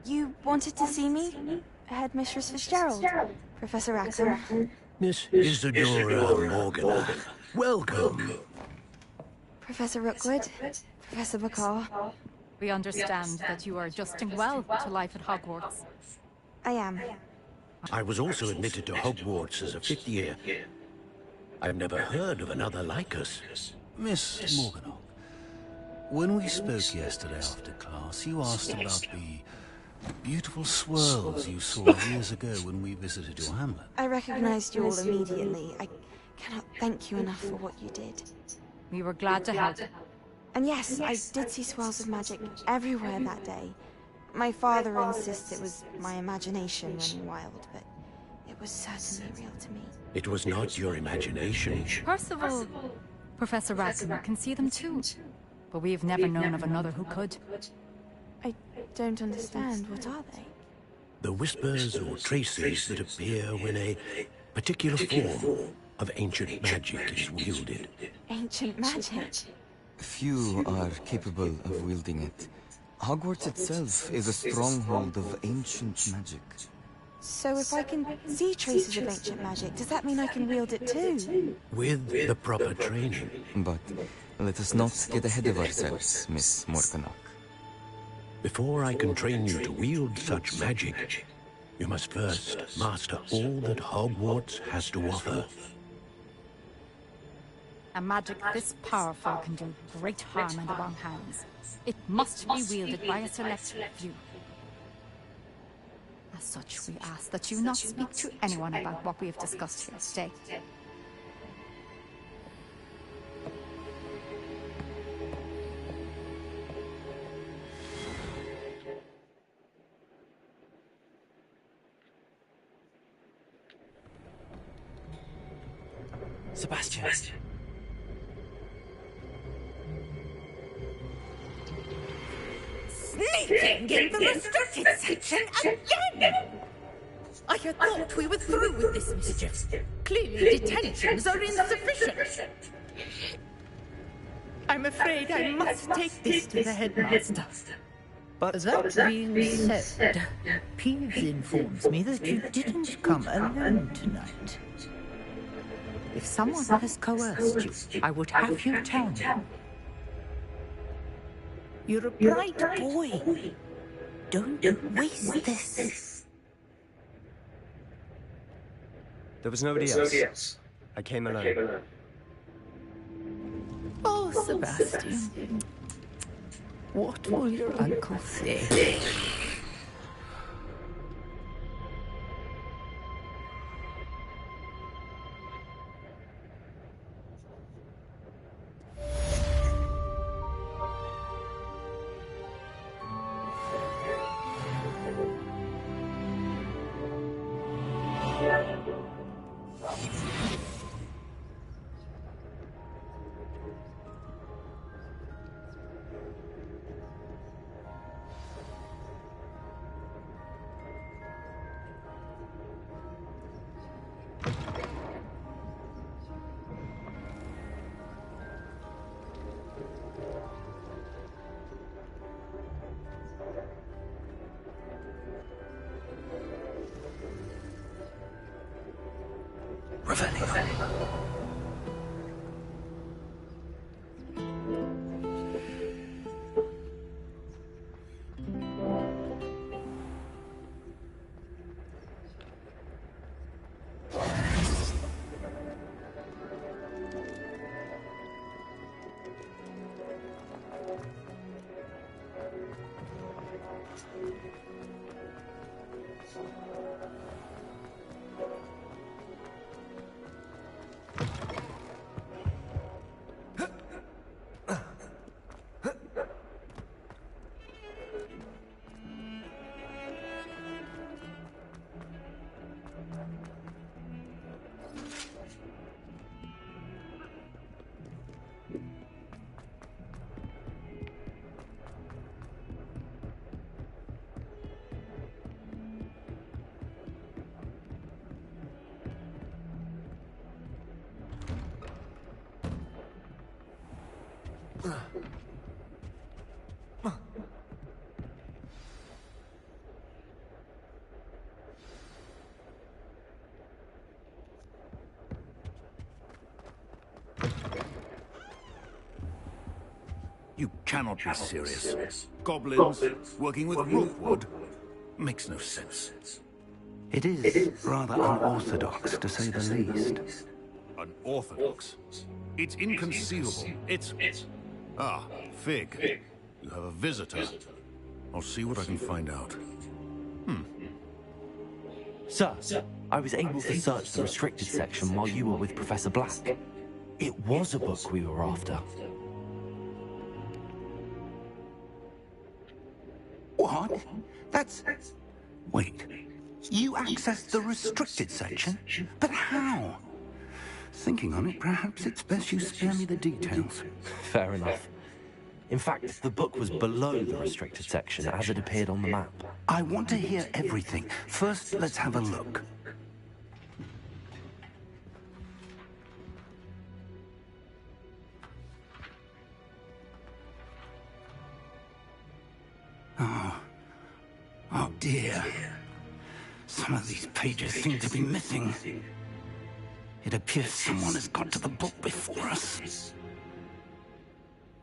You wanted to see me? Headmistress Fitzgerald? Professor Rackham? Miss Isadora Morgana, welcome. Professor Rookwood? Professor Bakar? We understand that you are adjusting well to life at Hogwarts. I am. I was also admitted to Hogwarts as a fifth year. I've never heard of another like us. Miss Morgana, when we spoke yesterday after class, you asked about the beautiful swirls you saw years ago when we visited your hamlet. I recognized you all immediately. I cannot thank you enough for what you did. We were glad to help. And yes, I did see swirls of magic everywhere that day. My father insists it was my imagination running wild, but it was certainly real to me. It was not your imagination. Percival, Professor Rackham can see them too. But we've never known of another who could. I don't understand. What are they? The whispers or traces that appear when a particular form of ancient magic is wielded. Ancient magic? Few are capable of wielding it. Hogwarts itself is a stronghold of ancient magic. So if I can see traces of ancient magic, does that mean I can wield it too? With the proper training. But let us not get ahead of ourselves, Miss Morgana. Before I can train you to wield such magic, you must first master all that Hogwarts has to offer. A magic this powerful can do great harm in the wrong hands. It must be wielded by a select few. As such, we ask that you not speak to anyone about what we have discussed here today. Sebastian. Sneaking in the restricted section again! I had thought we were through with this mischief. Clearly detentions are insufficient. I'm afraid I must take this to the headmaster. But that being said, Peeves informs me that you didn't come alone tonight. If someone has coerced you, I would have you tell me. You're a bright boy. Don't waste this. There was nobody else. I came alone. Oh, Sebastian. What will your uncle say? You cannot be serious. Goblins working with Rookwood makes no sense. It is rather unorthodox, to say the least. Unorthodox? It's inconceivable. It's... Ah, Fig. You have a visitor. I'll see what I can find out. Sir, I was able to search the restricted section while you were with Professor Black. It was a book we were after. What? That's... Wait. You accessed the restricted section? But how? Thinking on it, perhaps it's best you spare me the details. Fair enough. In fact, the book was below the restricted section as it appeared on the map. I want to hear everything. First, let's have a look. Oh dear. Some of these pages seem to be missing. It appears someone has got to the book before us.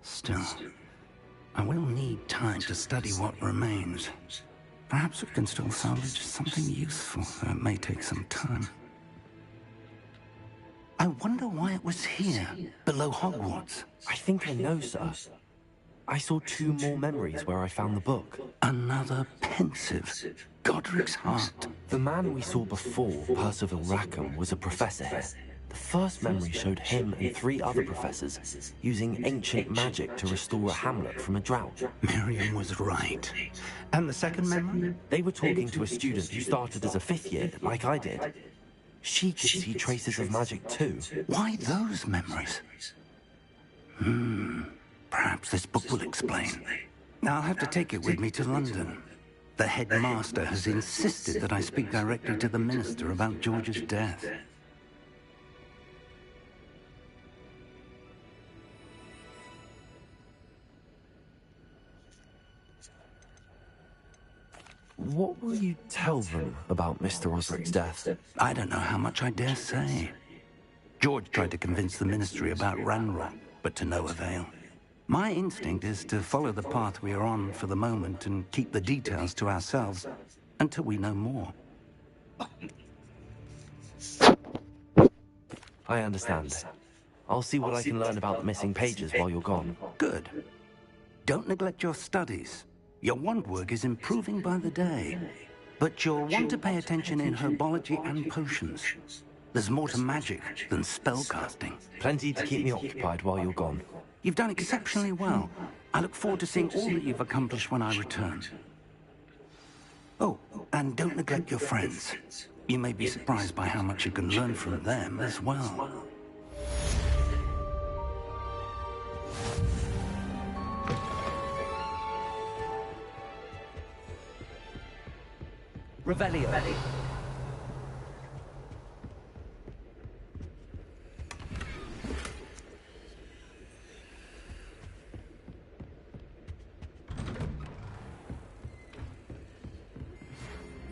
Still, I will need time to study what remains. Perhaps we can still salvage something useful, though it may take some time. I wonder why it was here, below Hogwarts. I think I know, sir. I saw 2 more memories where I found the book. Another pensive. Godric's heart. The man we saw before, Percival Rackham, was a professor here. The first memory showed him and 3 other professors using ancient magic to restore a hamlet from a drought. Miriam was right. And the second memory? They were talking to a student who started as a 5th year, like I did. She could see traces of magic too. Why those memories? Perhaps this book will explain. Now I'll have to take it with me to London. The headmaster has insisted that I speak directly to the minister about George's death. What will you tell them about Mr. Osric's death? I don't know how much I dare say. George tried to convince the ministry about Ranrock, but to no avail. My instinct is to follow the path we are on for the moment and keep the details to ourselves until we know more. I understand. I'll see what I can learn about the missing pages while you're gone. Good. Don't neglect your studies. Your wand work is improving by the day. But you'll want to pay attention in herbology and potions. There's more to magic than spellcasting. Plenty to keep me occupied while you're gone. You've done exceptionally well. I look forward to seeing all that you've accomplished when I return. Oh, and don't neglect your friends. You may be surprised by how much you can learn from them as well. Revelio.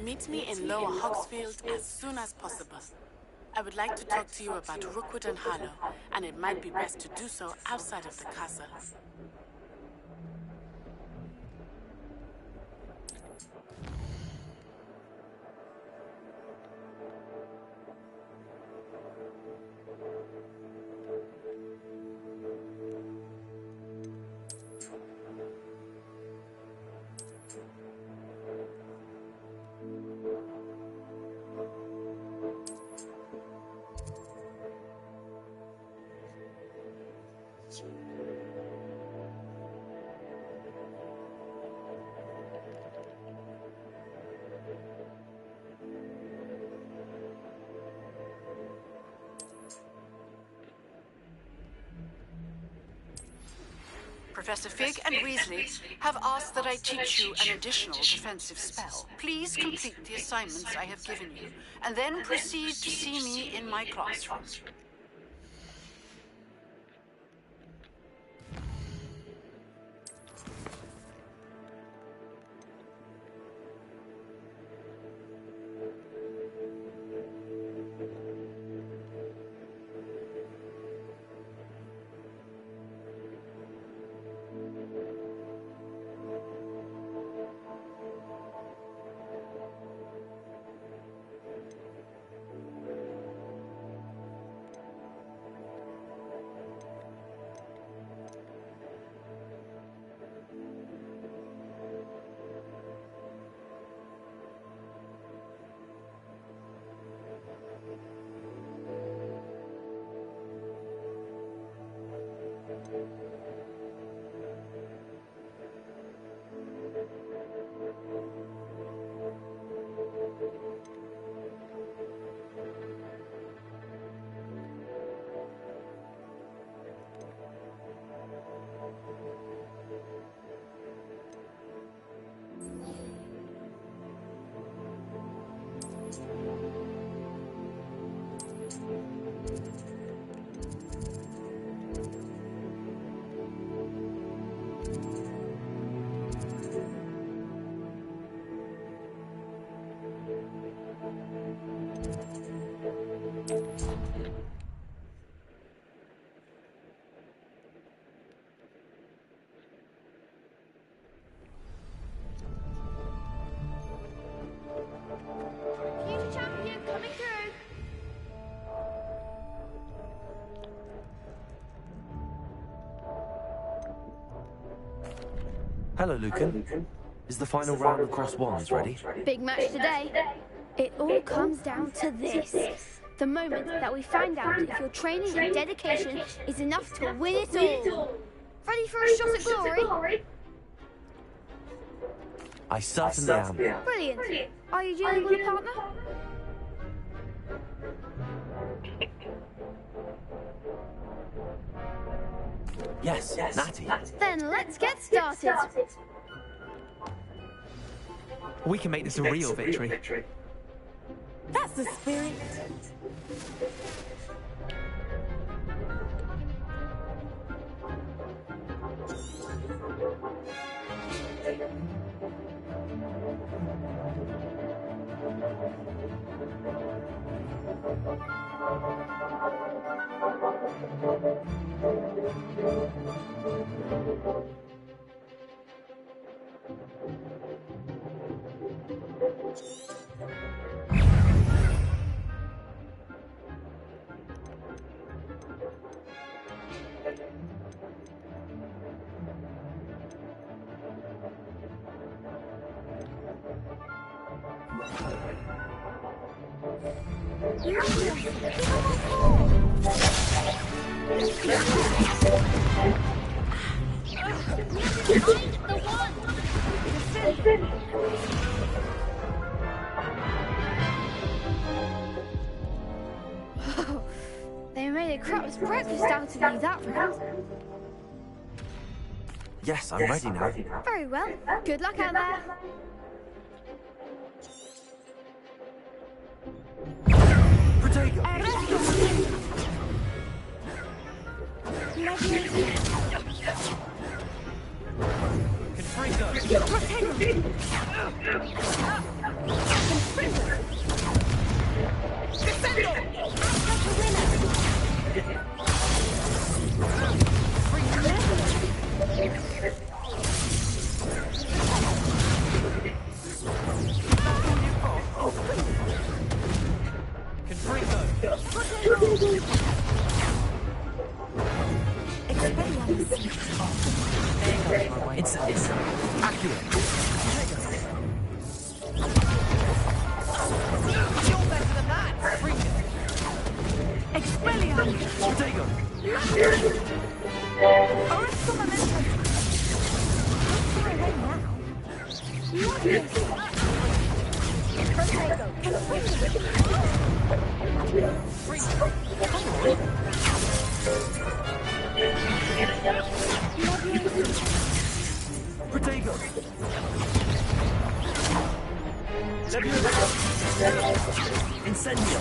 Meet me in Lower Hogsfield as soon as possible. I would like to talk to you about Rookwood and Harlow, and it might be best to do so outside of the castle. Professor Fig and Weasley have asked that I teach you an additional defensive spell. Please complete the assignments I have given you, and then proceed to see me in my classroom. Future champion coming through. Hello, Lucan. Is the final round of Cross Wands ready? Big match today. It all comes down to this. The moment that we find out if your training and dedication is enough to win it all. Ready for a shot at glory? I certainly am. Brilliant. Are you dealing with a partner? Yes, Natty. Then let's get started. We can make this a real victory. That's the spirit. They made a crap's breakfast out of you that round. Yes, I'm ready now. Very well. Good luck out there. Protego! It's accurate. You're better than that. Bring it. Expelliarmus. Protego. Arrestor Momentum. Far away now. Protego. Protego! Incendio!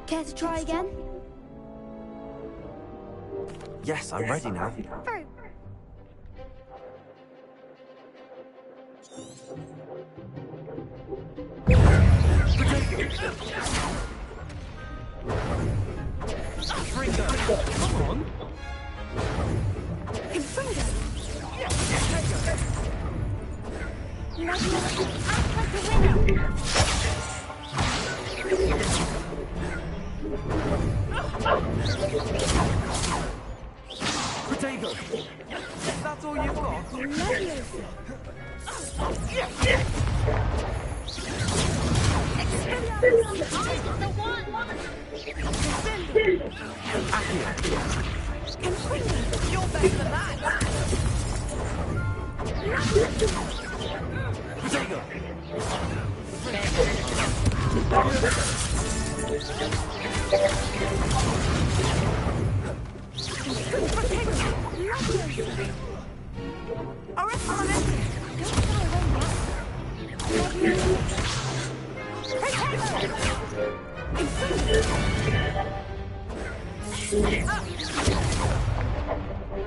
Care to try again? Yes, I'm ready now. Very. Come on. Protego! That's all you've got? You're better than that. Protego!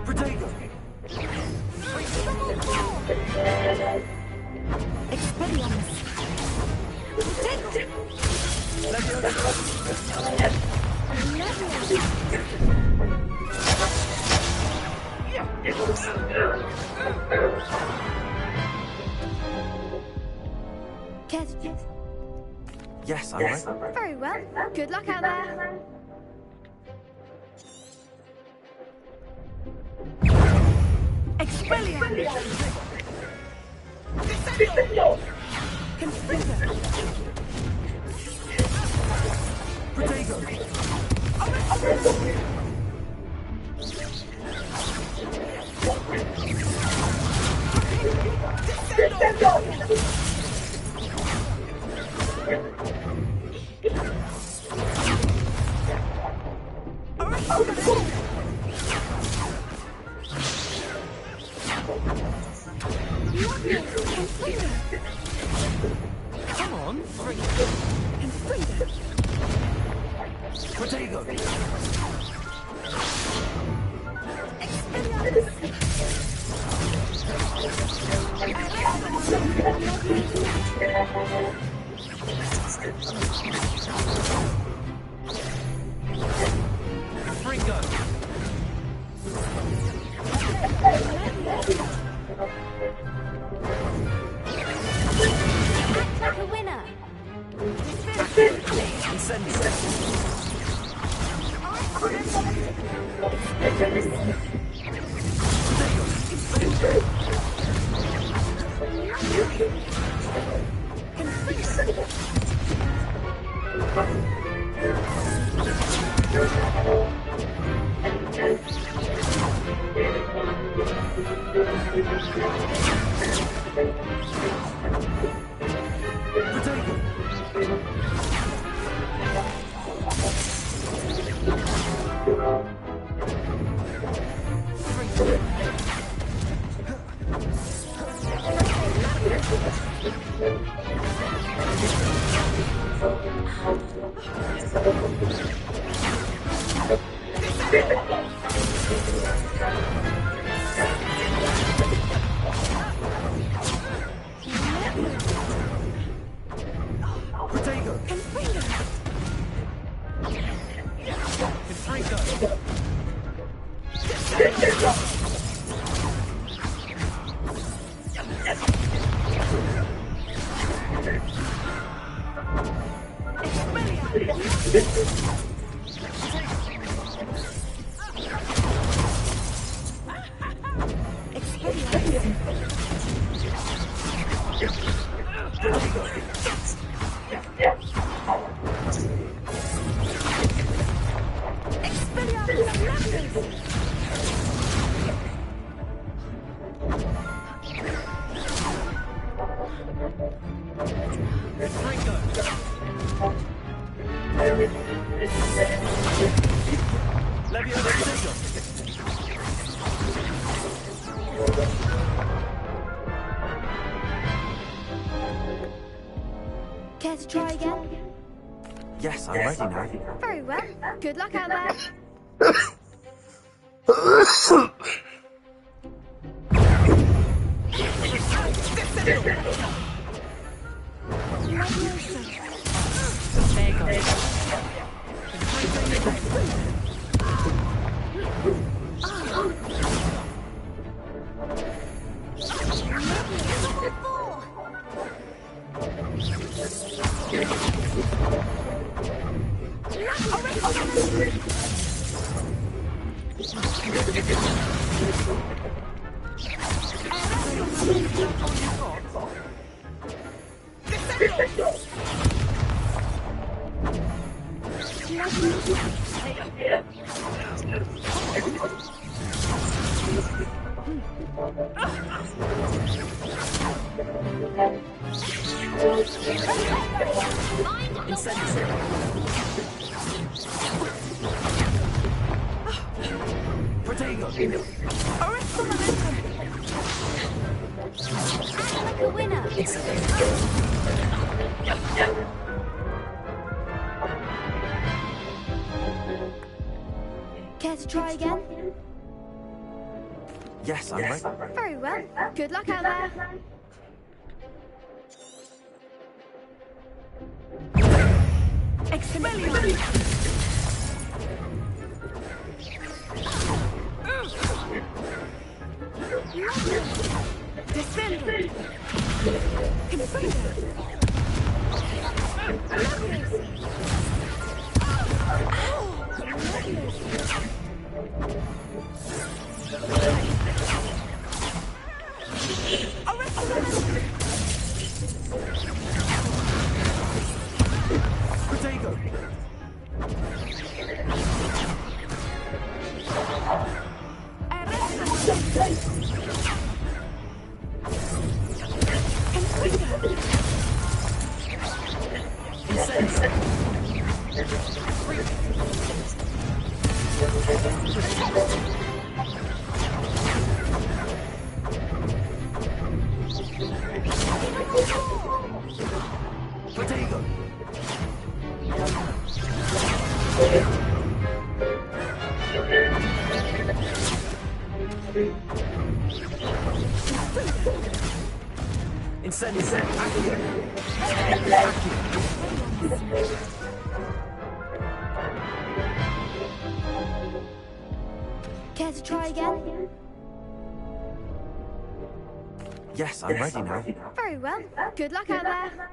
Protego! Yes, I'm ready. Very well. Good luck out there. Expelliarmus! Confringo! Come on. Protego! Fringo. Act like a winner. Care to try again? Yes, I'm ready now. Very well. Good luck out there. Care to try again? Yes, I'm ready. Very well. Good luck out there. Expelliarmus! Descendant! Consider! Protego! Care to try again? Yes, I'm ready now. Very well. Good luck out there.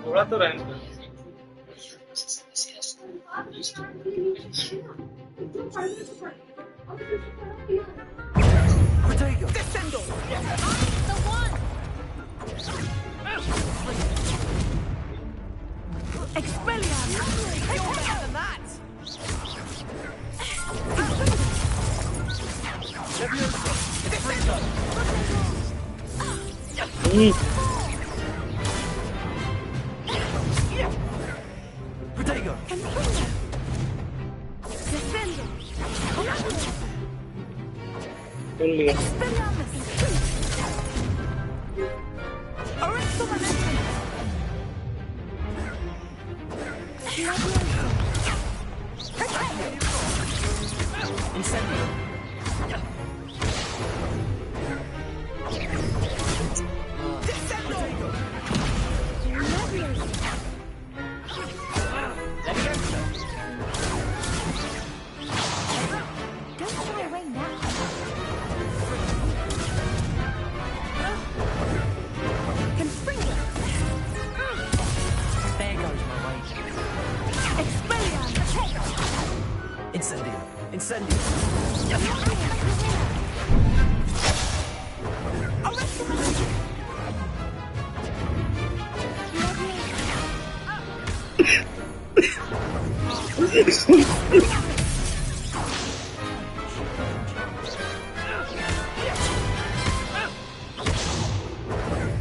थोड़ा तो रहने दो। Protego! Descendo! The one! Expelliarmus! You're better than that! Leviosa! Descendo! Protego! Descendo! Expelliarmus! Arresto Momentum! Incendio! Descendo! Don't shy away now. Confringo! There goes my rage. Expelliarmus! Incendio! Incendio! Arresto Momentum!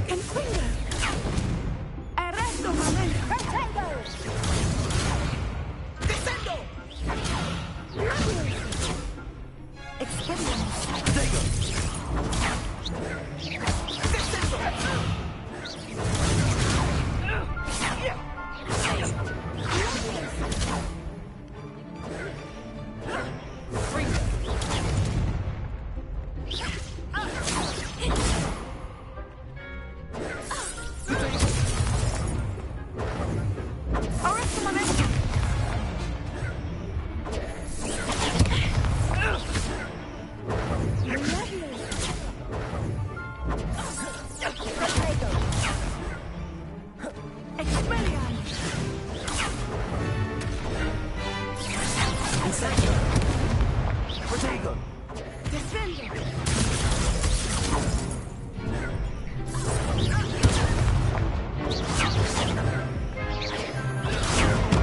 Confringo! Arresto Momentum! Protego! Descendo! Expelliarmus! Protego! Descendo! Arresto Momentum! Expelliarmus! Incendio! Protego! Descendo!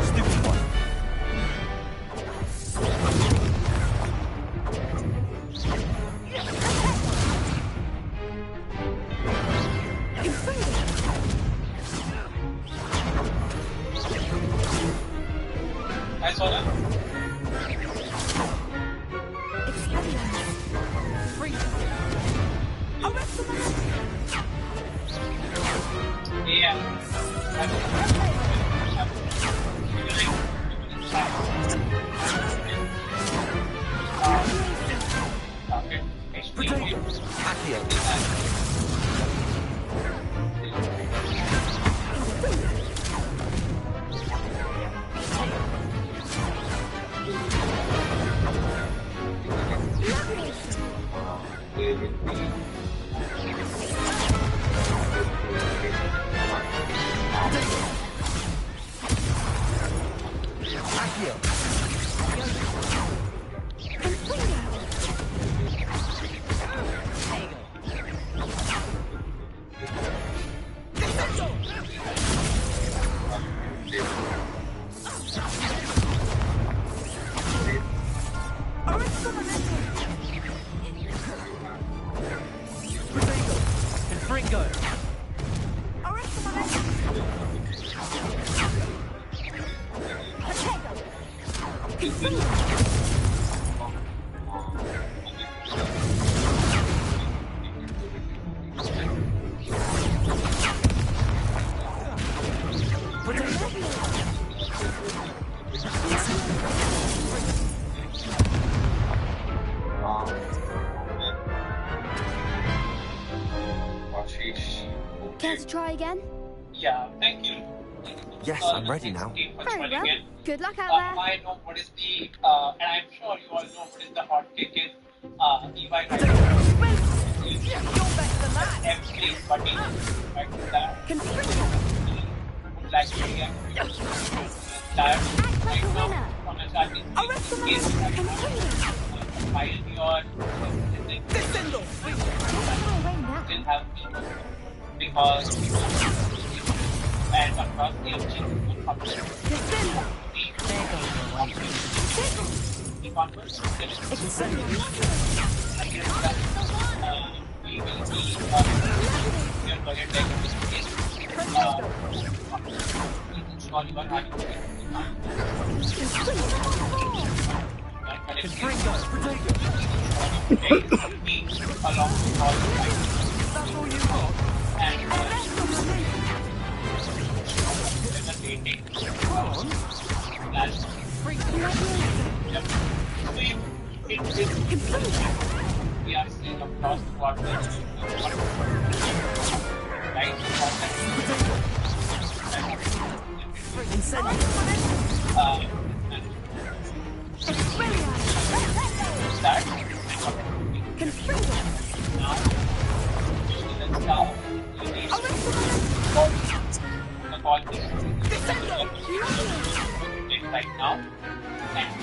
Stupid one! I saw that. Protego! Accio! Confringo! Care to try again? Yeah, thank you. Yes, I'm ready now. Very well. Good luck out there. I know what is the, and I'm sure you all know what is the hot ticket. every body like that would like to get that right now on a starting case right now while you are still have people because and across the object the converse we will be your budget like in this case sorry what are you along with all the time and we are seeing across the water, right? Right now, and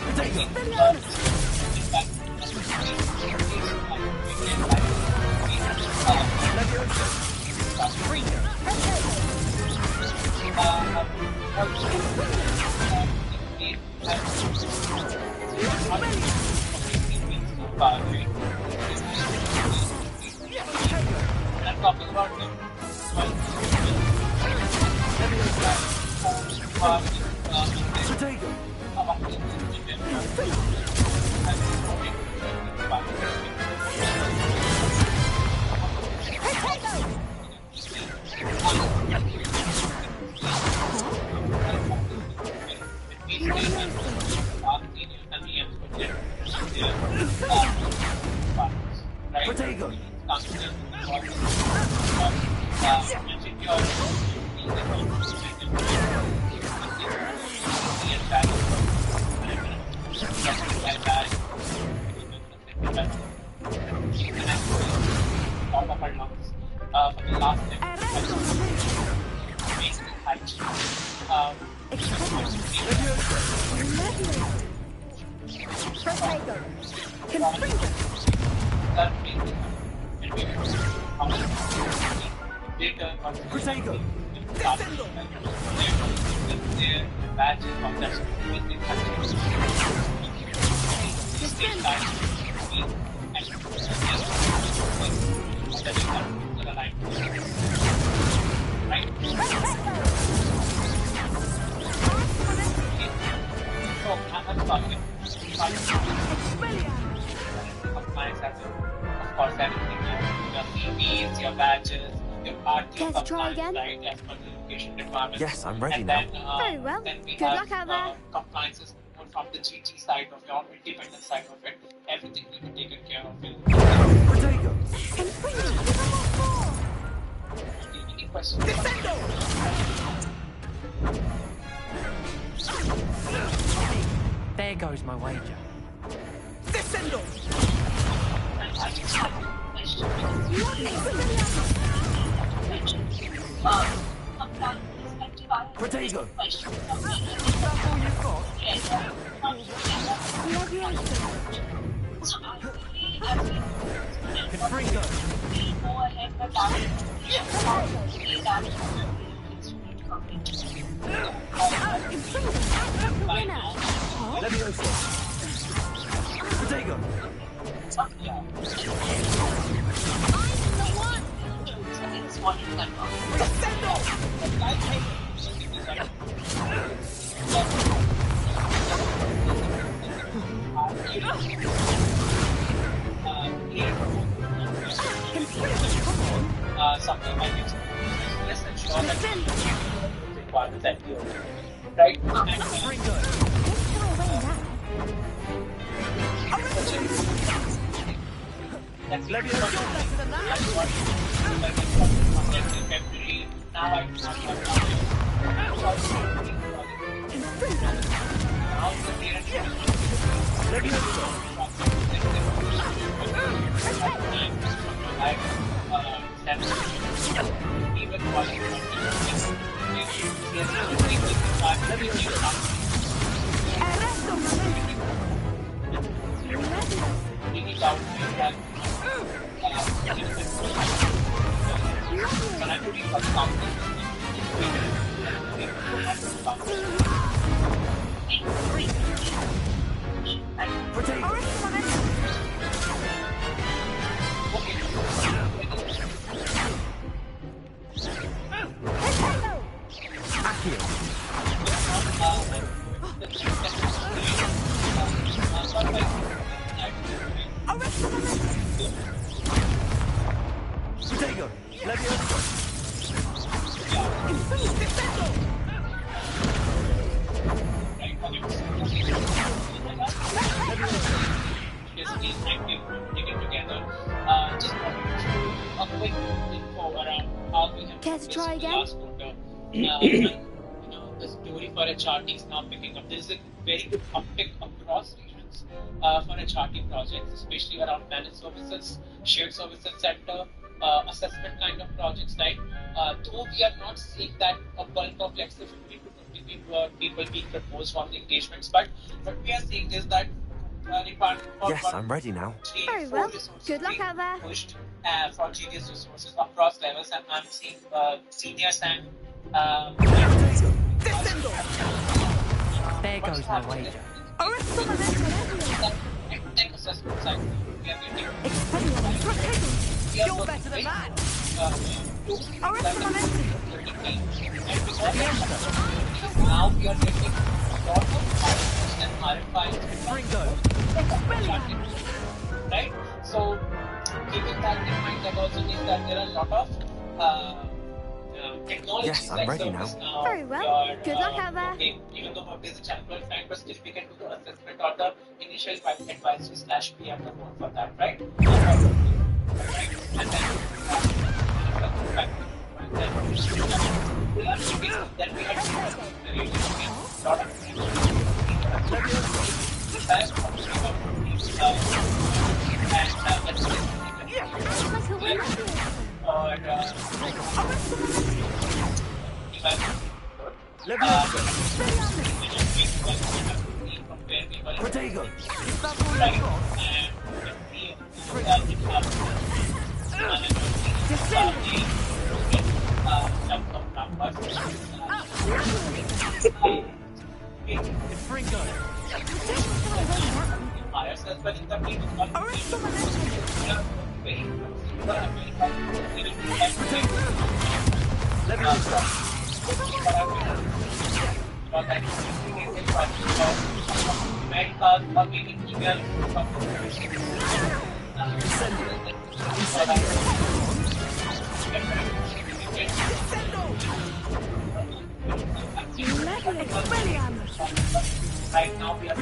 Yes, I'm ready now. Very well. Good luck out there. Compliances from the GG side of your independent side of it. Everything will be taken care of. Any questions? There goes my wager. Descendo! Protego! Levioso! Protego! Something like this. Let's ensure that requirements that you right? That's now I can out with that. When I'm doing for something, the story for HRT is now picking up. There is a very good uptick across regions for HRT projects, especially around managed services, shared services center, assessment kind of projects, right? Though we are not seeing that a bulk of, let's say, 50 to 50 people being proposed for the engagements, but what we are seeing is that yes, I'm ready now. Very well. Good luck out there. Pushed for GDS resources across levels, and I'm seeing seniors and there goes my wager. Assessment side. You're better than that. Now we are getting a lot of RFIs, right? So keeping that in mind, that also means that there are a lot of technology. Yes, I'm ready now. Very well. Good luck out there. Okay, even though there's a channel fact, but still we can do the assessment or the initial advisory/PM report for that, right? And then we had a lot of Protego. Right now we are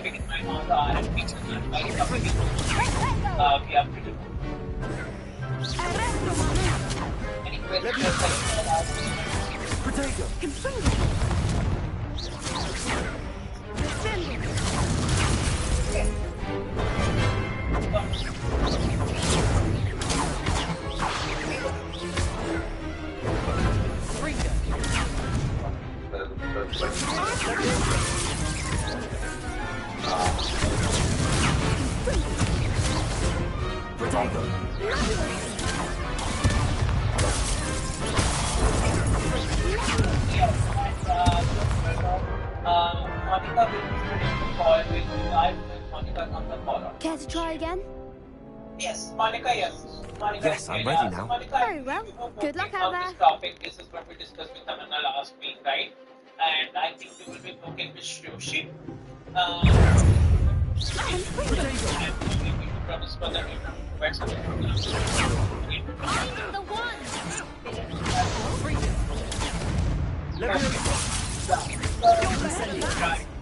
begin my own R&D and by coming in, we are pretty good. Any questions? Potato. Monica will be putting the call with live with Monica on the call. Care to try again? Yes, Monica, yes. Monica, Yes, I'm ready now. Monica, Very well. Good luck out there. This topic, this is what we discussed with Tamanna last week, right? And I think we will be working with Shrushi. Promise for that we provide something. I'm the one!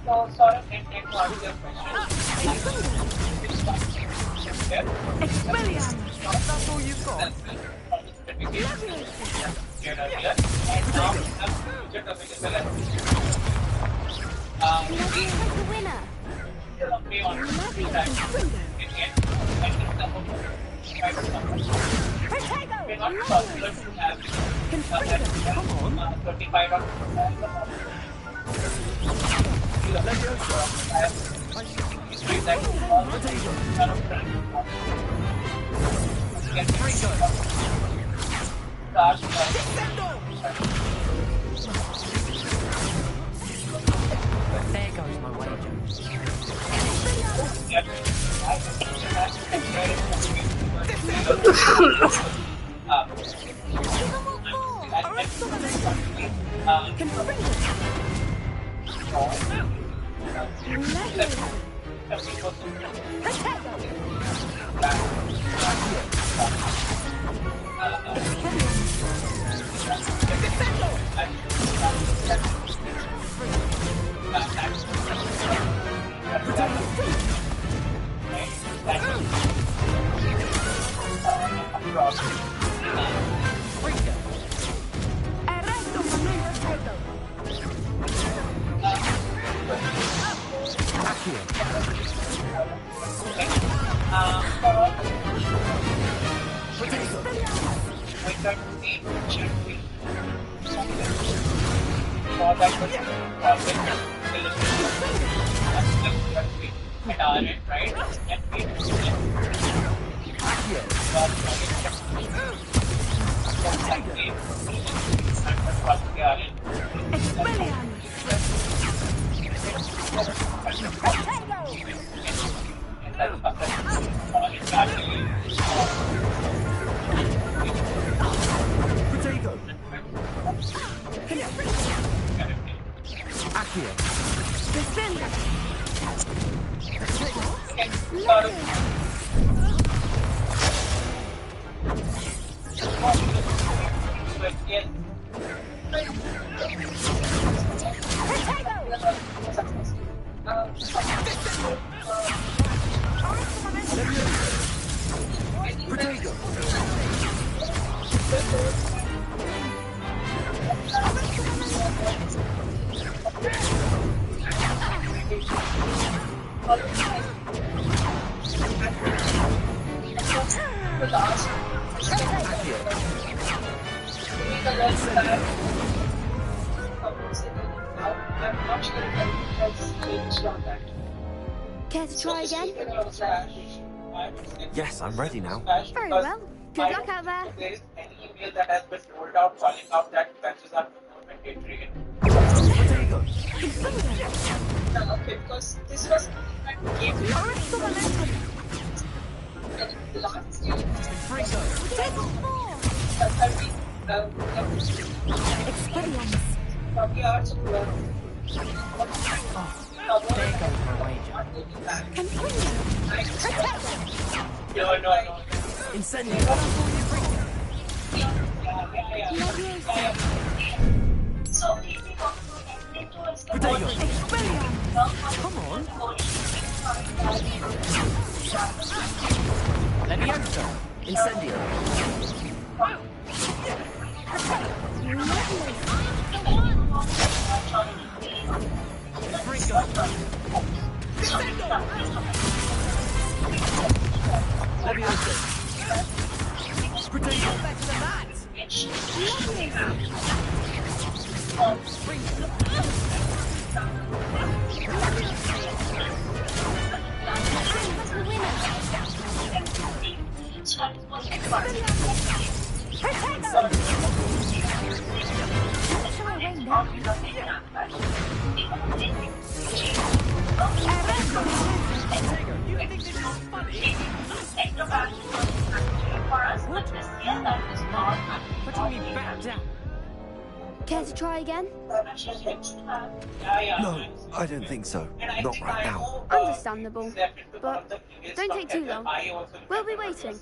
So, sort of intake to answer your question. Expelliarmus! That's all you've got? The winner! There goes my wager. Care to try again? Yes, I'm ready now. Very well. Good luck out there. There is any email that has been rolled out calling out that patches are mandatory. Okay, because this was game last year. Experience. Probably hours of work. There goes my wager. No. Incendio. So, Potato. Come on. Leviosa! Incendio! Leviosa! Potato! Better than that! You think this is funny? Putting me back down. Care to try again? No, I don't think so. Not right now. Understandable. But don't take too long. We'll be waiting.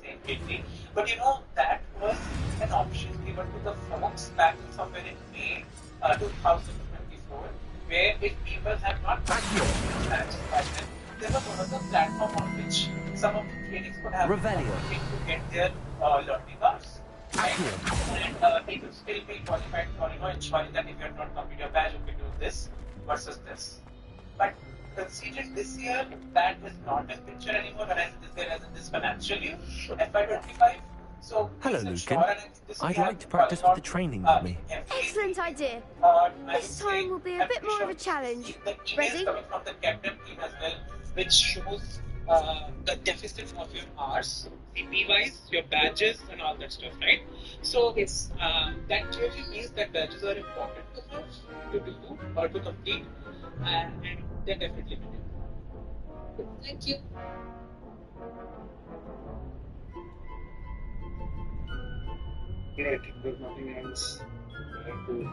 But you know, that was an option given to the folks back somewhere in May 2024, where if people have not there was another platform on which some of the trainings could have Revelio. to get their learning hours. Right? And they could still be qualified for, ensuring that if you have not completed your badge, you can do this versus this. But considering this year, that is not a picture anymore, whereas this year as in this financial year, FY25. So, Hello, Lucan. I'd like to practice with the training dummy. Excellent idea. This time will be a bit more of a challenge. Ready? Coming from the captain team as well, which shows the deficit of your hours, CP-wise, your badges, and all that stuff, right? So it's that clearly means that badges are important to have, to do or to complete, and they're definitely needed. Thank you. Right, there's nothing else to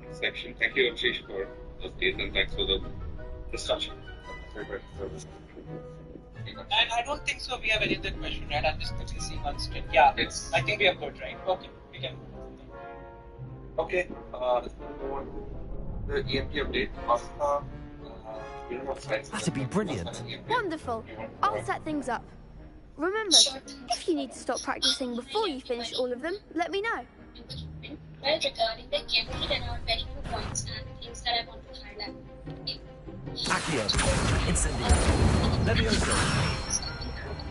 this section. Thank you, Ashish, for those days, and thanks for the discussion. And I don't think so. We have any other question, right? I'm just quickly seeing on screen. Yeah, I think we are good, right? Okay, we can. Okay, let's move on to the EMP update. That'd be brilliant. Wonderful. I'll set things up. Remember, if you need to stop practicing before you finish all of them, let me know. Well, regarding the EMP, there are very few points and things that I want to highlight. Accio. Incendio. Leviosa.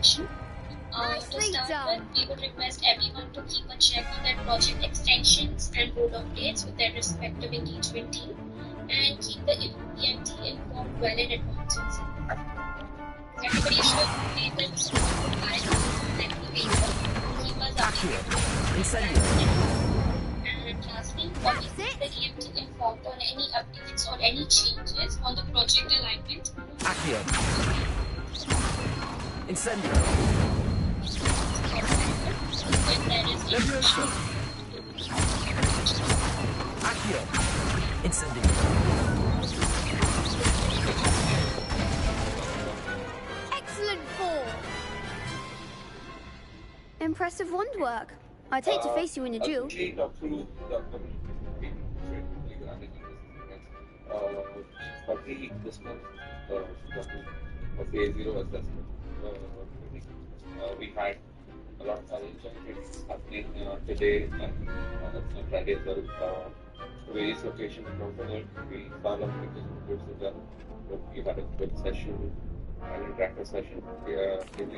To start with, we would request everyone to keep a check on their project extensions and board updates with their respective engagement team and keep the EMT informed well in advance. Everybody should be able to keep us updated. Incendio. And lastly, always keep the EMT informed on any updates or any changes on the project alignment. Accio. Incendio. If there is Leviosa. Accio. Incendio. Excellent form! Impressive wand work. I'd hate to face you in a duel. This month, of the A0 assessment, we had a lot of challenges happening today and on Friday as well. Various locations around the world. We saw a lot of pictures and groups as well. We had a good session, an interactive session.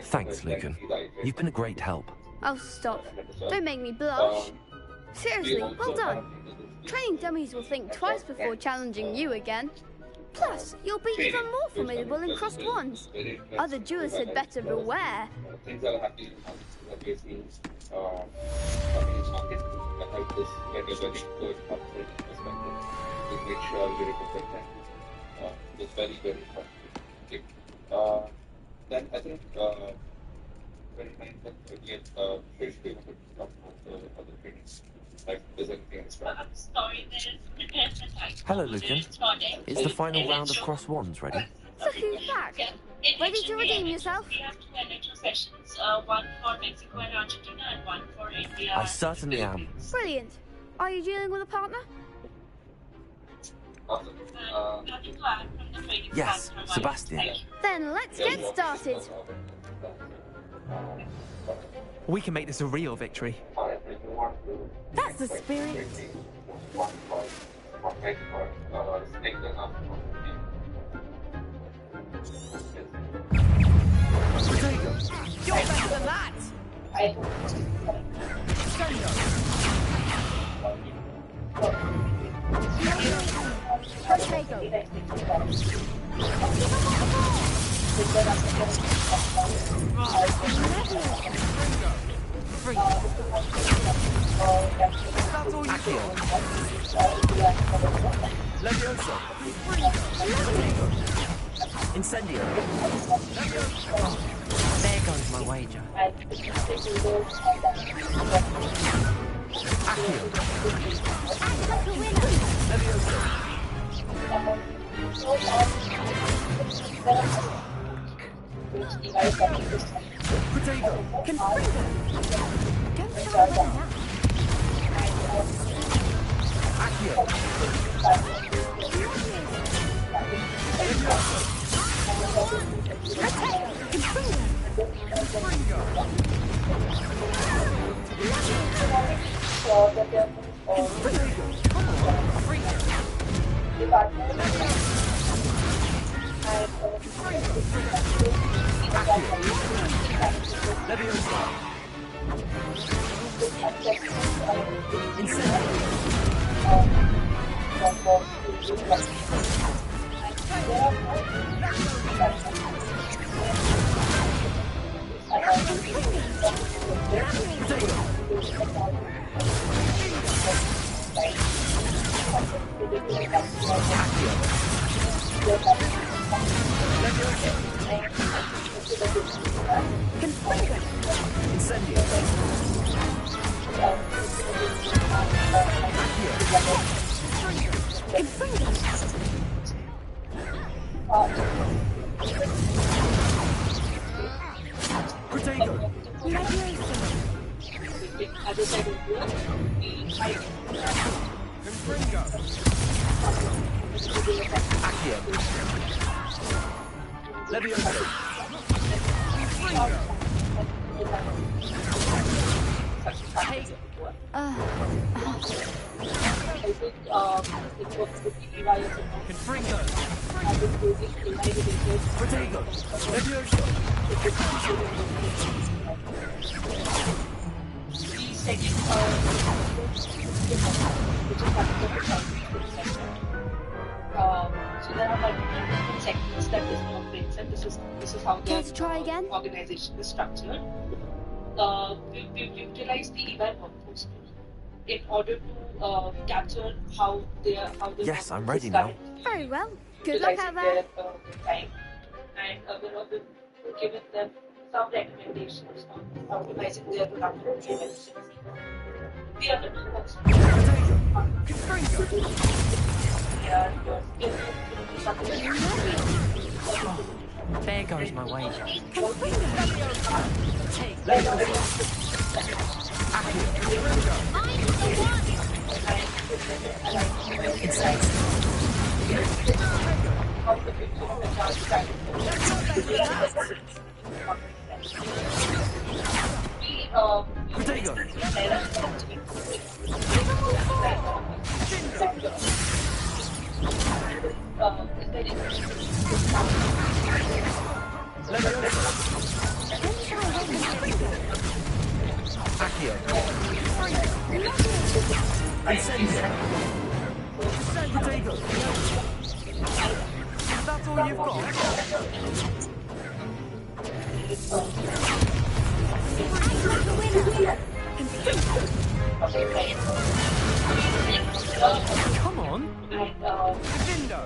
Thanks, Lucan. You've been a great help. Oh, stop. Don't make me blush. Seriously, well done. Training dummies will think twice before challenging you again. Plus, you'll be even more formidable in crossed wands. Other duelists had better beware. Things that are happening that we have seen companies market that help us get a very good upfront perspective. We make sure we represent that. It's very, very important. Then I think 29th and 30th, basically we could talk about the other trainings. Like, there's anything else? I'm sorry, there is Hello, Lucan. Is the final round of cross wands ready? So who's back? Ready to redeem yourself? We have two electro sessions, one for Mexico and Argentina and one for India. I certainly am. Brilliant. Are you dealing with a partner? Yes, Sebastian. Then let's get started. We can make this a real victory. That's the spirit. You're better than that! That's all you feel. Levioso. Incendio. There goes my wager. Accio. Levioso. Protego. Confringo. Don't try to win now. Accio. Organization is structured. We've utilized the event workforce in order to capture how they Yes, I'm ready now. Very well. Good luck out there. Time, and we've given them some recommendations on optimizing their production efficiency. The other two was there goes my wager. That's all you've got? Come on. Vindo.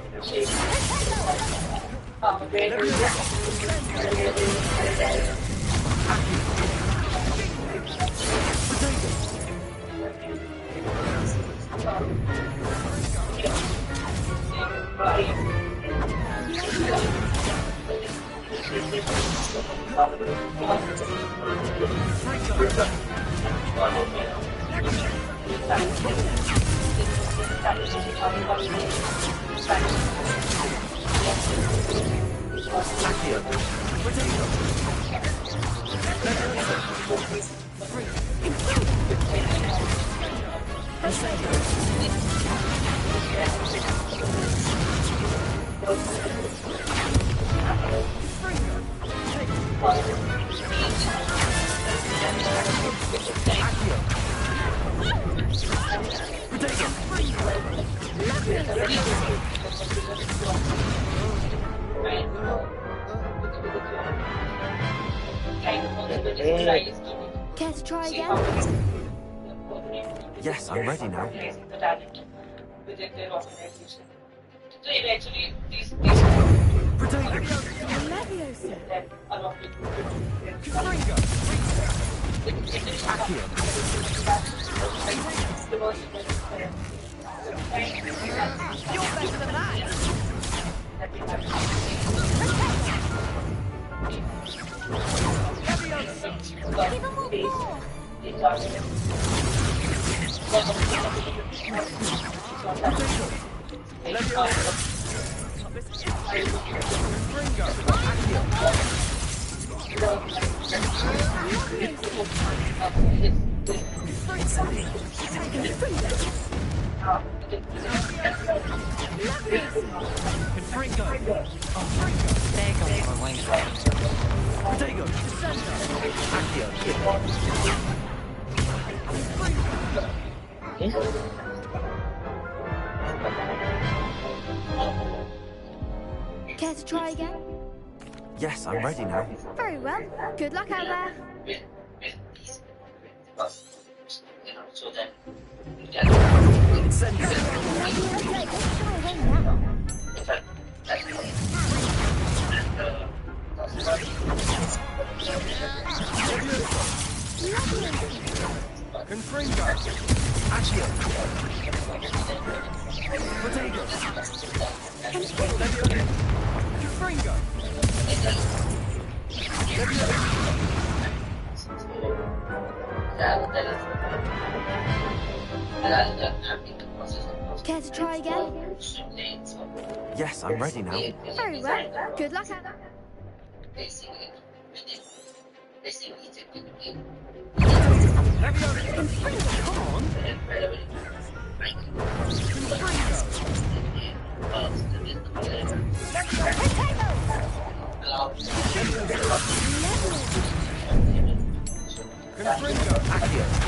Care to try again? Yes, I'm ready now. So eventually, these Leviosa. You're better than that! Give him more! Care to try again? Yes, I'm ready now. Very well. Good luck out there. So that Confringo! Accio! Potato! Confringo! Care to try again? Yes, I'm ready now. Very well. Good luck out there. Come on! Confringo! Accio!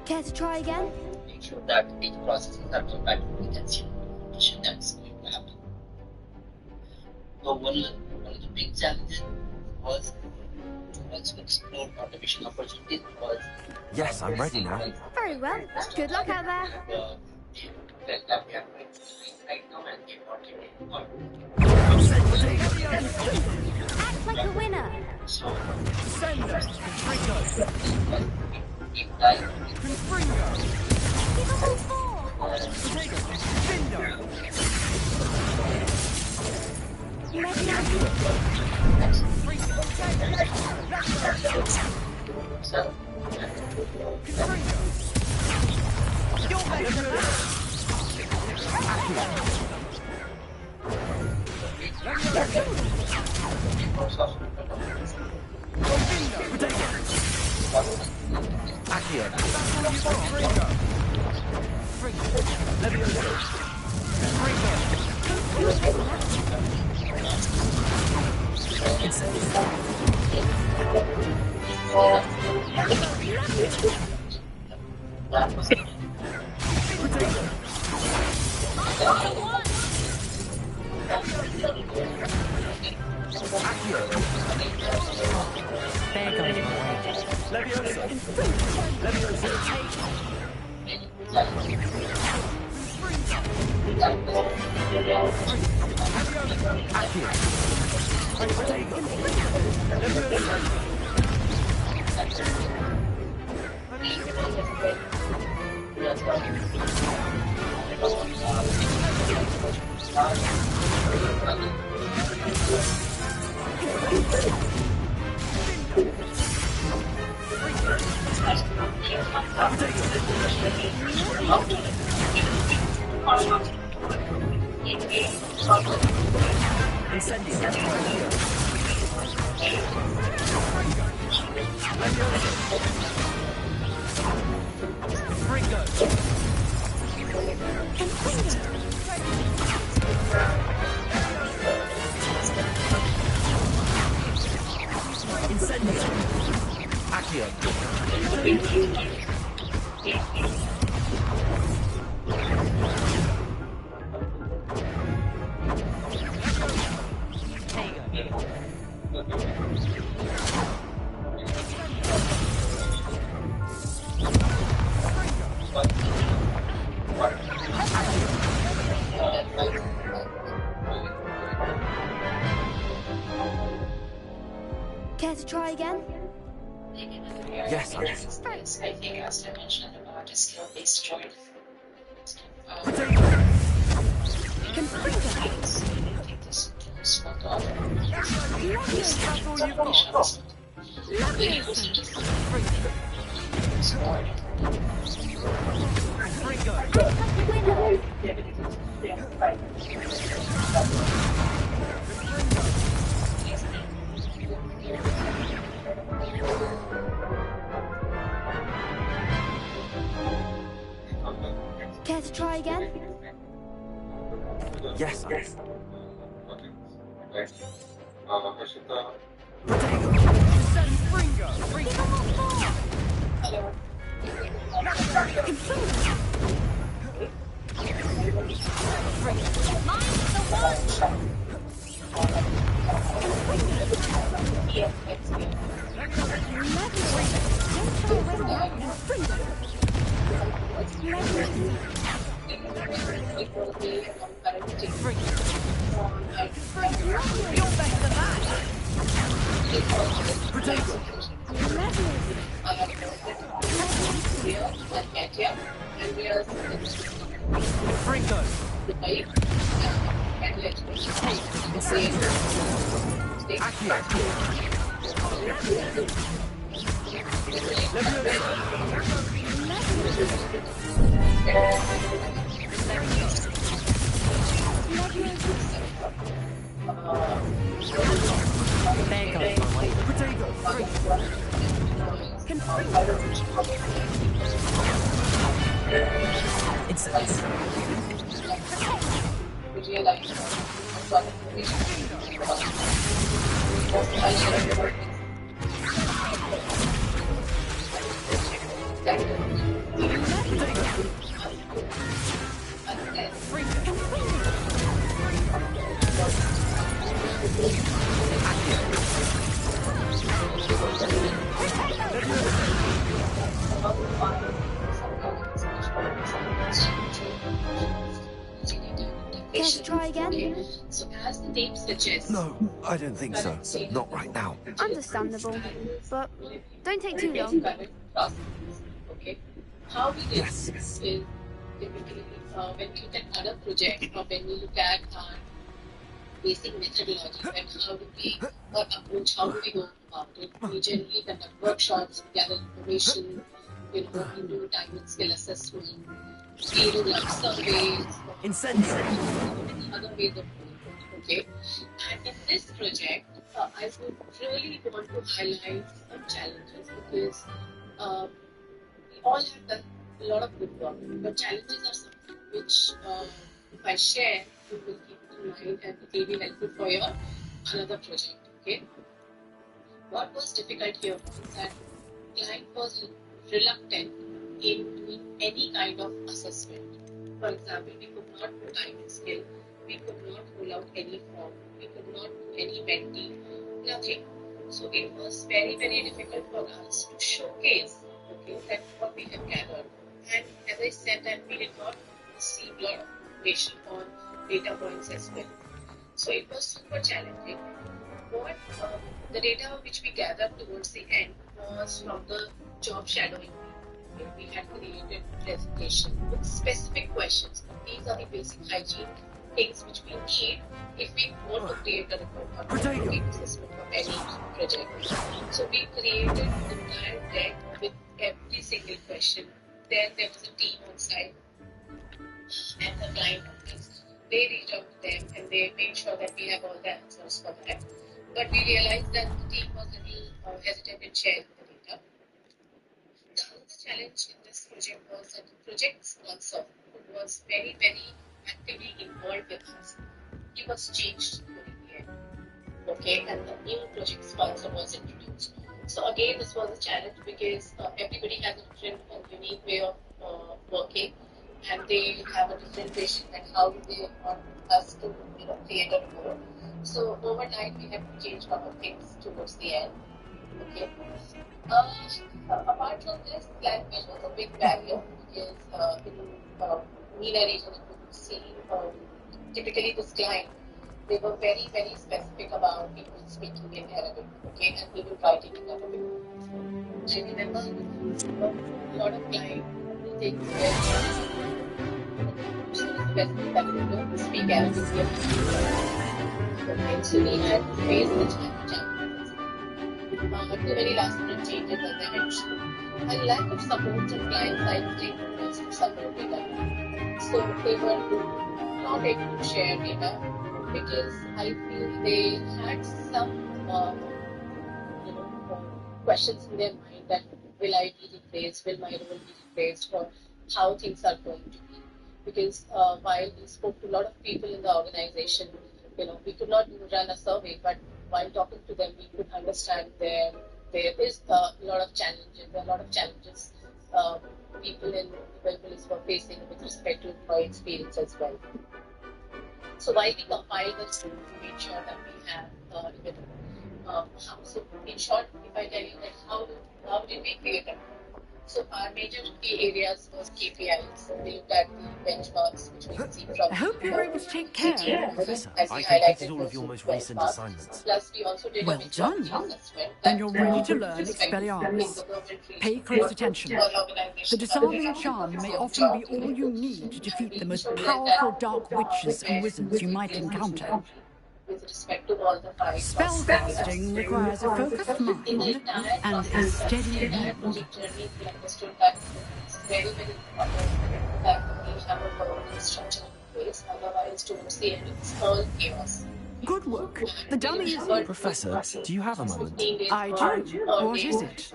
Care to try again? make sure that each process is not compatible with the condition that's going to happen. So one of the big challenges was to also explore automation opportunities because yes, I'm ready now. Very well. Good luck out there. that we are right now and get what Act like a winner. So Send us Confringo! Confringo! Give them all four. Potato! Findo! Confringo! You're better than Accio. Confringo! Leviosa! There goes my wages. Leviosa! Leviosa! Care to try again? Yes, I think as I mentioned about a skill-based joint. Care to try again? Yes. Care to try again? So as the name suggests, No, I don't think so. Not right now. Understandable, but don't take too long. Okay. How we do this is typically when we look at other projects or when we look at our basic methodology and how do we approach, how do we go about it. We generally conduct workshops, gather information, we do time and skill assessment, we do like surveys, other ways of doing it. Okay. And in this project, I would really want to highlight some challenges because we all have done a lot of good work, but challenges are something which, if I share, you will keep it in mind and it will be helpful for your another project. Okay. What was difficult here is that the client was reluctant in doing any kind of assessment. For example, we could not do time and skill, we could not roll out any form, we could not do any mentee, nothing. So it was very, very difficult for us to showcase that what we have gathered. And as I said, that we did not receive a lot of information on data points as well. So it was super challenging. What the data which we gathered towards the end was from the job shadowing. We had created a presentation with specific questions. These are the basic hygiene things which we need if we want to create a report or create assessment of any project. So we created the entire deck with every single question. session. Then there was a team on site and the client office. They reached out to them and they made sure that we have all the answers for that. But we realized that the team was a little hesitant in sharing the data. The other challenge in this project was that the project sponsor, who was very, very actively involved with us, he was changed during the end. Okay, and the new project sponsor was introduced. So again, this was a challenge because everybody has a different and unique way of working, and they have a different vision and how they want us to, create a report. So overnight, we have to change a lot of things towards the end. Okay. Apart from this, language was a big barrier because in MENA region, if you see, typically this client, they were very, very specific about people speaking in Arabic, okay, and people writing in Arabic. I remember a lot of client meetings where specific that they don't speak Arabic yet. Okay, so we had to face the challenges. Too many last minute changes, as I mentioned. And lack of support from client side stakeholders to support data. So they were not able to share data because I feel they had some questions in their mind that will I be replaced, will my role be replaced, or how things are going to be. Because while we spoke to a lot of people in the organization, we could not run a survey, but while talking to them, we could understand there is a lot of challenges. There are a lot of challenges people in the police were facing with respect to employee experience as well. So while we compile this to make sure that we have so in short, if I tell you that how did we create a so our major key areas was KPIs. We looked at the benchmarks which we see from I hope you're able to take care. Professor, as I we completed highlighted all of your most those recent benchmarks. assignments. Plus we also did Well a benchmark done. assessment. Then you're ready to learn Expelliarmus. Pay close attention. The disarming charm may often be all you need to defeat the most powerful dark witches and wizards you might encounter. With respect to all the five Spellcasting requires a focused mind and a steady hand. journey, we understood that it's very, very important that we have a proper structure in place. Otherwise, towards the end, it's all chaos. Good work. The dummy is... Professor, do you have a moment? I do. What is it?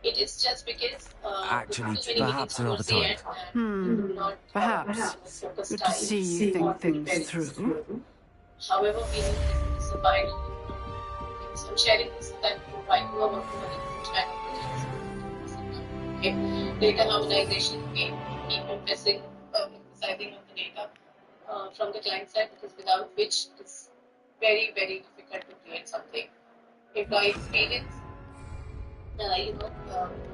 It is just because... Actually, perhaps another time. Perhaps. Good to see you think things through. However, we need to survive. So sharing this that while you are working on it, okay. Data harmonization, we keep emphasizing on the data from the client side because without which it's very, very difficult to create something. Employee experience.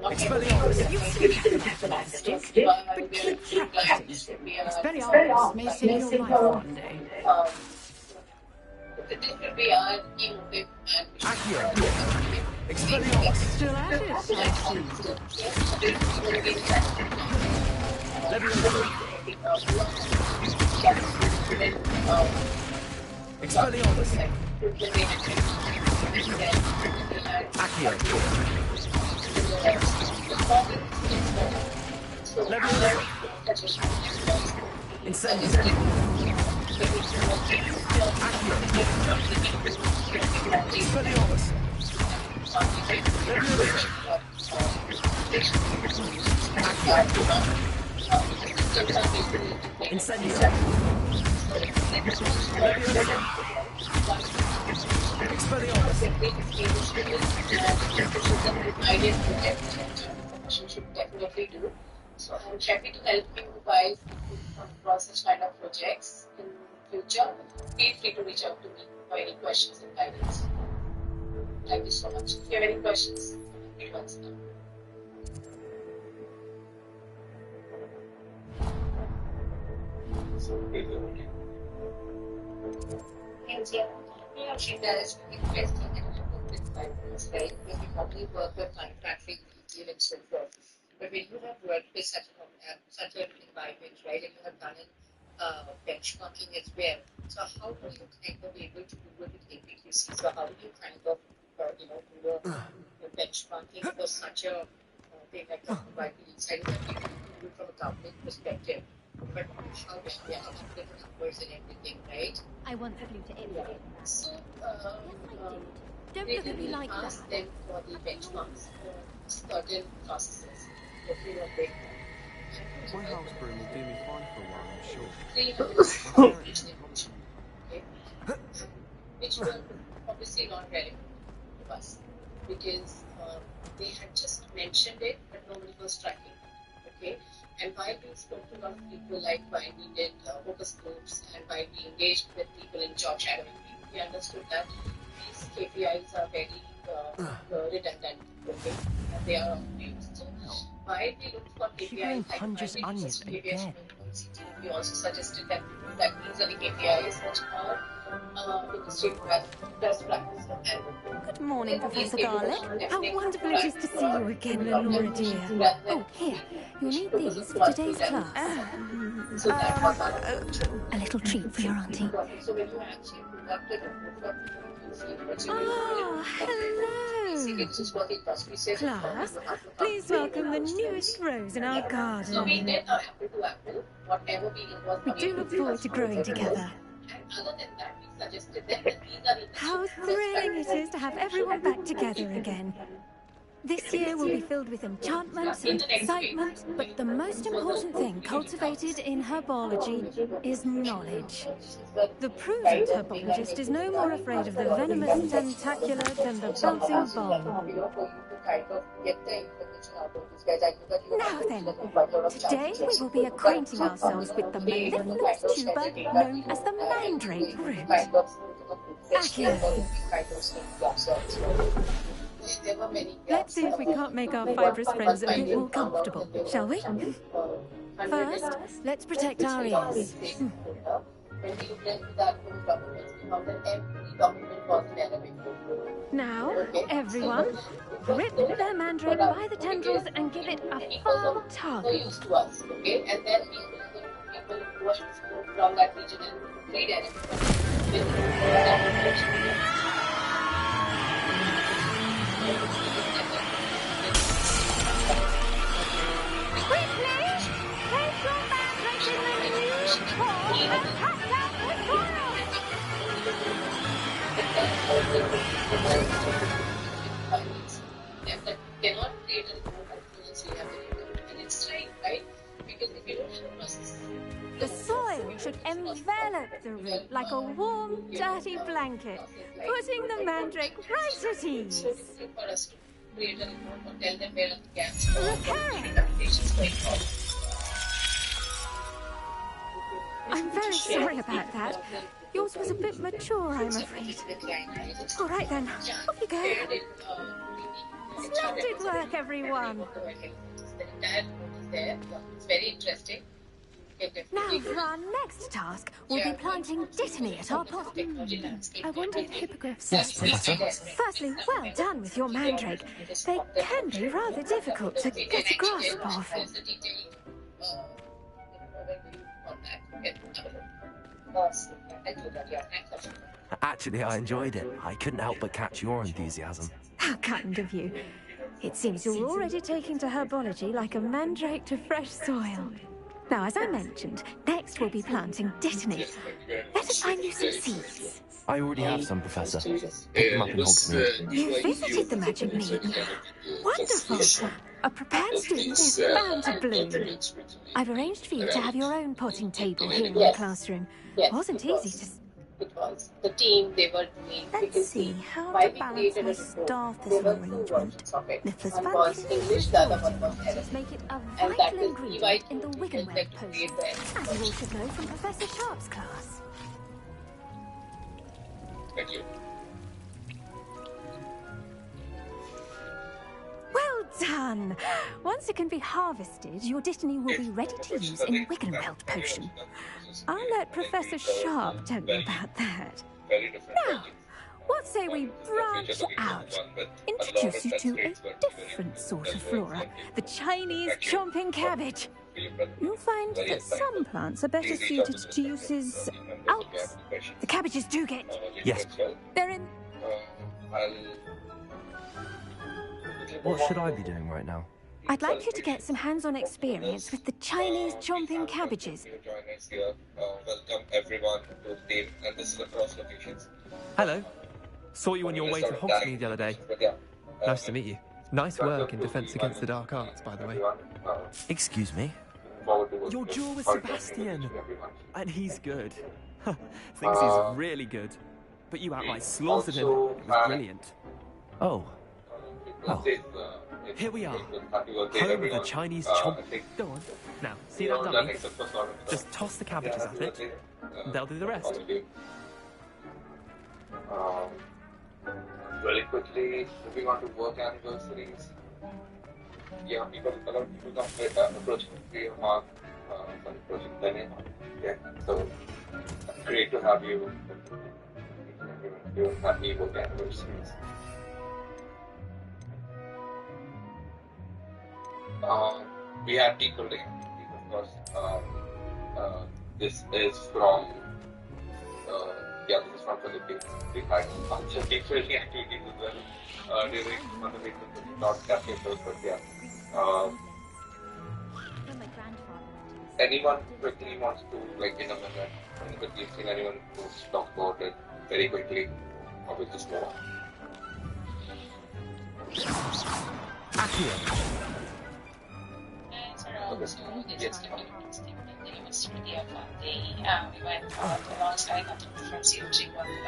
Expelliarmus, you seem fantastic, but keep practicing. Expelliarmus may save your life one day. This will be our key motive and Expelliarmus. Still at it, I Expelliarmus. Accio. Incendio. Expelliarmus. Incendio. Should definitely do. So I'm happy to help you guys across such kind of projects in future. Feel free to reach out to me for any questions and guidance. Thank you so much. If you have any questions, please answer them. She does interesting and with clients, right? When you probably work with client traffic, detail and so forth. But when you have worked with such an environment, right, and you have done benchmarking as well, so how do you kind of able to do it with APQC? So how do you kind of, do the benchmarking for such a thing like that, right? Inside of that, from a government perspective, but how we are different numbers and everything, right? I want the blue to implement that. So, Don't look at me like that. ask them for the benchmarks for certain processes. Okay, what they My house broom will do me fine for a while, I'm sure. Which were obviously not relevant to us because they had just mentioned it, but nobody was tracking. Okay, and while we spoke to a lot of people, like while we did focus groups and while we engaged with people in job shadowing, we understood that these KPIs are very redundant. Okay, and they are obvious. So while we looked for KPIs, we also suggested that these are the KPIs which are industry best practice. Good morning, Professor Garlick. How wonderful it is to see you again, Lenora dear. Oh, here, you'll need these for today's class. A little treat for your auntie. Ah, hello. Class, please welcome the newest rose in our garden. We do look forward to growing together. How thrilling it is to have everyone back together again. This year will be filled with enchantment and excitement, but the most important thing cultivated in herbology is knowledge. The prudent herbologist is no more afraid of the venomous tentacular than the bouncing bomb. Now then, today we will be acquainting ourselves with the mellifluous tuber known as the mandrake root. Accio. Let's see if we can't make our fibrous friends a bit more comfortable, shall we? First, let's protect our ears. Now, everyone, grip their mandrake by the tendrils and give it a firm tug. And then people who are from that region and trade cannot create a confidence we have and it's right? Because if you don't have a process. The soil should envelop the root like a warm, dirty blanket, putting the mandrake right at ease. For us to create a report or tell them where are the gaps or I'm very sorry about that. Yours was a bit mature, I'm afraid. All right then, off you go. Splendid work, everyone. It's very interesting. Now, for our next task, we'll be planting dittany at our pot. I wonder if hippogriffs... Yes, Professor. Firstly, well done with your mandrake. They can be rather difficult to get a grasp of. Actually, I enjoyed it. I couldn't help but catch your enthusiasm. How kind of you. It seems you're already taking to herbology like a mandrake to fresh soil. Now, as I mentioned, next we'll be planting dittany. Let us find you some seeds. I already have some, Professor. Pick them up in Hogsmeade. You visited the Magic Mead. Wonderful. A prepared student is bound to bloom. I've arranged for you to have your own potting table here in the classroom. Wasn't easy to... Because the team, they were doing... Let's see how to balance my staff this arrangement. Niffler's fancy make it a vital ingredient in the Wiggenweld potion, as you all should know from Professor Sharp's class. Thank you. Well done! Once it can be harvested, your dittany will be ready to use in Wiggenweld potion. I'll let Professor Sharp tell you about that. Now, what say we branch out, introduce you to a different sort of flora, the Chinese chomping cabbage. You'll find that some plants are better suited to uses Alps. The cabbages do get... Yes. They're in... What should I be doing right now? I'd like you to get some hands-on experience with the Chinese chomping cabbages. Welcome everyone to the team, and this is across locations. Hello. Saw you on your way to Hogsmeade the other day. Nice to meet you. Nice work in Defense Against the Dark Arts, by the way. Excuse me? Your duel with Sebastian. And he's good. Thinks he's really good. But you outright slaughtered him. It was brilliant. Oh. Oh. Here we are. Home of the Chinese chomp. Go on. Now, see that dummy? Just toss the cabbages at it. And they'll do the rest. Really quickly, moving on to work anniversaries. Yeah, a lot of people come approaching Mark, approaching Daniel. Yeah, so great to have you. Everyone happy work anniversaries. We had Tico Day, of course. This is from Philippines. We had a bunch of different activities as well during one of the weeks of the not capture those, but yeah. Anyone quickly wants to, like in a minute, if you've seen anyone who's talk about it very quickly, or with just more? Yes. It was really a fun day. We went alongside from COG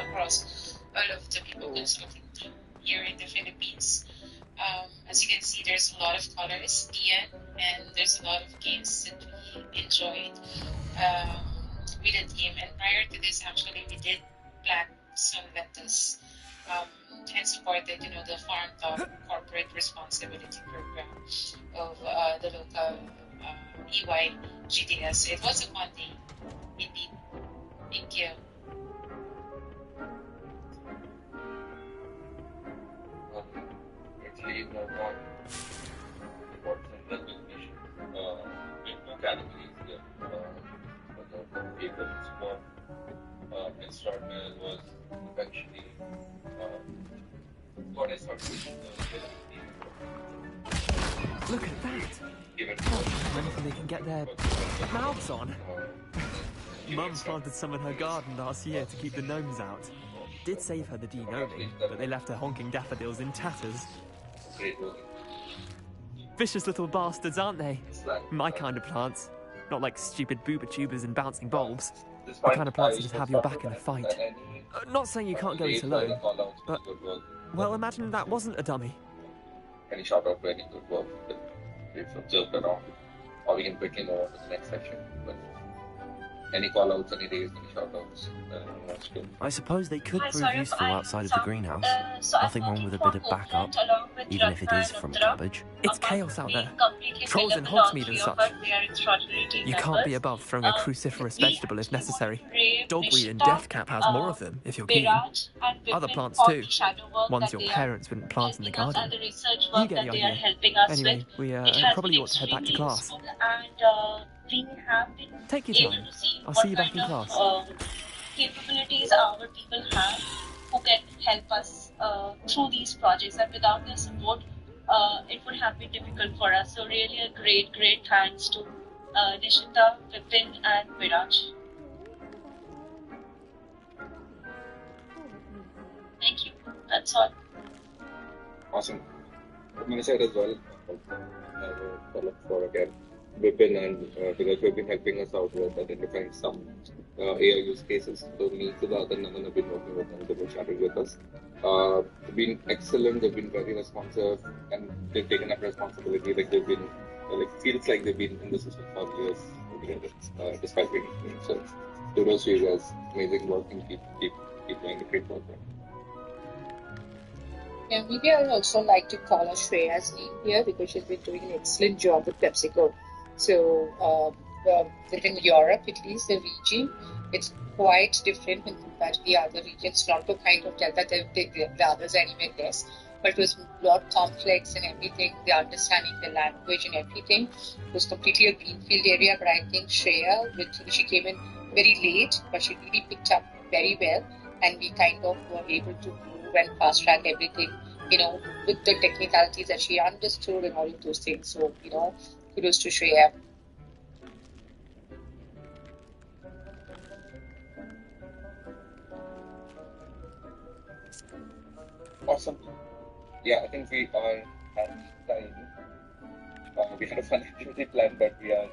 across all of the people consulting here in the Philippines. As you can see, there's a lot of colors, Ian, and there's a lot of games that we enjoyed with the team. And prior to this, actually, we did plan some vendors and supported, the Farm Talk Corporate Responsibility Program of the local EY GDS. So it was a fun day, indeed. Thank you. Actually, on what's in the definition, in two categories here. For the paper sport, extraordinary was eventually what I thought Look at that! Anything they can get their mouths on. Mum planted some in her garden last year to keep the gnomes out. Did save her the de-gnoming, but they left her honking daffodils in tatters. Vicious little bastards, aren't they? My kind of plants. Not like stupid booba tubers and bouncing bulbs. The kind of plants that just have your back in a fight. Not saying you can't go it alone, but, well, imagine that wasn't a dummy. Any shout out for any good work that we've observed around, or we can quickly move on to the next section. But any call outs, any days, any shout outs? I suppose they could prove useful outside of the greenhouse. Nothing wrong with a bit of backup, even if it is from cabbage. It's chaos out there. Trolls in Hogsmeade and such. You can't be above throwing a cruciferous vegetable if necessary. Dogweed and deathcap has more of them, if you're keen. Other plants too. Ones your parents wouldn't plant in the garden. You get the idea. Anyway, we probably ought to head back to class. Take your time. I'll see you back in class. Capabilities our people have who can help us through these projects, and without their support it would have been difficult for us. So really a great thanks to Nishita, Vipin and Viraj. Thank you. That's all. Awesome. From my side as well, I have a follow-up for again Vipin and because we've been helping us out with identifying some AI use cases. So me, Siddharth and Naman have been working with them. They've been chatting with us. They've been excellent. They've been very responsive, and they've taken up responsibility. Like they've been, feels like they've been in the system for years together, despite being new. So kudos to you guys. Amazing work, and keep doing the great work. Yeah, maybe I would also like to call out Shreya's name here because she's been doing an excellent job with PepsiCo. So within Europe, at least the region, it's quite different when compared to the other regions. Not to kind of tell that the others are anywhere less, but it was a lot complex and everything. The understanding the language and everything it was completely a greenfield area. But I think Shreya, she came in very late, but she really picked up very well, and we kind of were able to move and fast track everything with the technicalities that she understood and all of those things. So, kudos to Shreya. Awesome. Yeah, I think we are at time. We had a fun activity plan, but we are at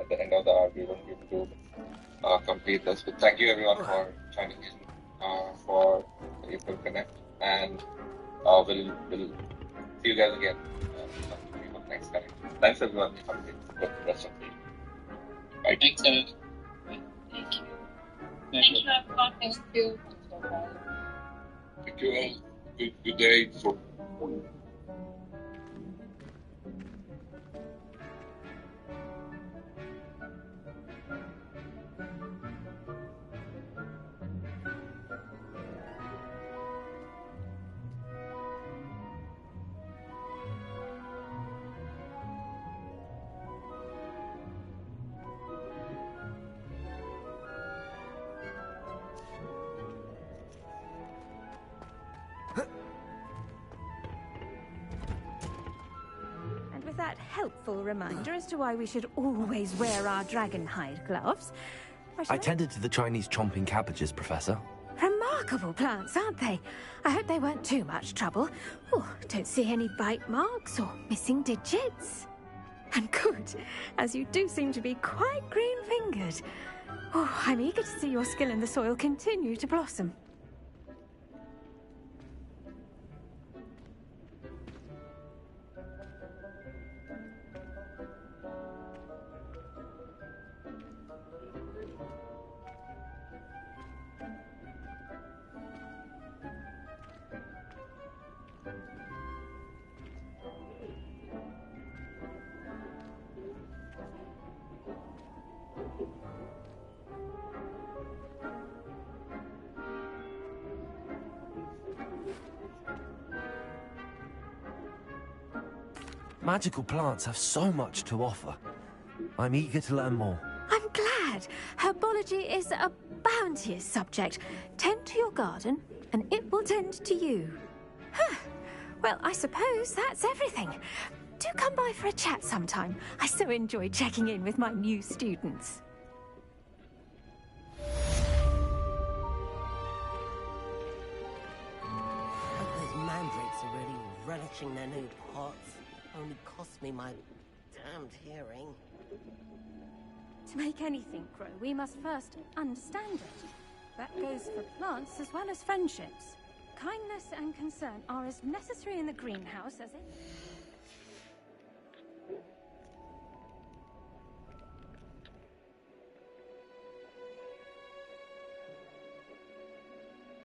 the end of the hour. We won't be able to complete this. But thank you everyone for joining in for April Connect, and we'll see you guys again next time. Thanks everyone. Have a good rest of the day. Bye. Thanks, Thank you. Thank you, everyone. Thank you. Thank you all. Good day. That helpful reminder as to why we should always wear our dragon hide gloves. I tended to the Chinese chomping cabbages, Professor. Remarkable plants, aren't they? I hope they weren't too much trouble. Oh, don't see any bite marks or missing digits. And good, as you do seem to be quite green-fingered. Oh, I'm eager to see your skill in the soil continue to blossom. Magical plants have so much to offer. I'm eager to learn more. I'm glad. Herbology is a bounteous subject. Tend to your garden, and it will tend to you. Huh. Well, I suppose that's everything. Do come by for a chat sometime. I so enjoy checking in with my new students. Those mandrakes are really relishing their new pots. Only cost me my damned hearing. To make anything grow, we must first understand it. That goes for plants as well as friendships. Kindness and concern are as necessary in the greenhouse as it...